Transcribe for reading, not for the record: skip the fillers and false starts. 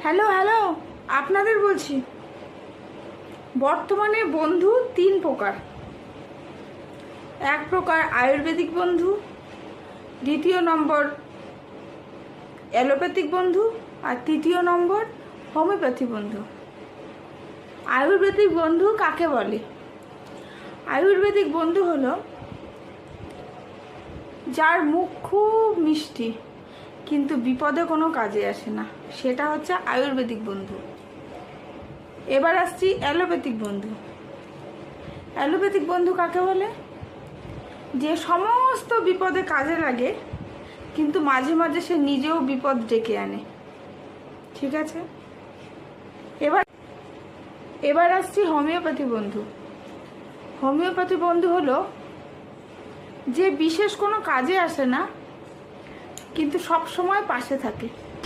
Hello hello, আপনাদের বলছি, বর্তমানে বন্ধু তিন প্রকার। এক প্রকার আয়ুর্বেদিক বন্ধু, দ্বিতীয় নম্বর অ্যালোপ্যাথিক বন্ধু, আর তৃতীয় নম্বর হোমিওপ্যাথি বন্ধু। আয়ুর্বেদিক বন্ধু কাকে বলে? আয়ুর্বেদিক বন্ধু হলো যার মুখ খুব মিষ্টি কিন্তু বিপদে কোনো কাজে আসে না, সেটা হচ্ছে আয়ুর্বেদিক বন্ধু। এবার আসছি অ্যালোপ্যাথিক বন্ধু। অ্যালোপ্যাথিক বন্ধু কাকে বলে? যে সমস্ত বিপদে কাজে লাগে কিন্তু মাঝে মাঝে সে নিজেও বিপদ ডেকে আনে। ঠিক আছে, এবার আসছি হোমিওপ্যাথি বন্ধু। হোমিওপ্যাথি বন্ধু হলো যে বিশেষ কোনো কাজে আসে না কিন্তু সব সময় পাশে থাকে।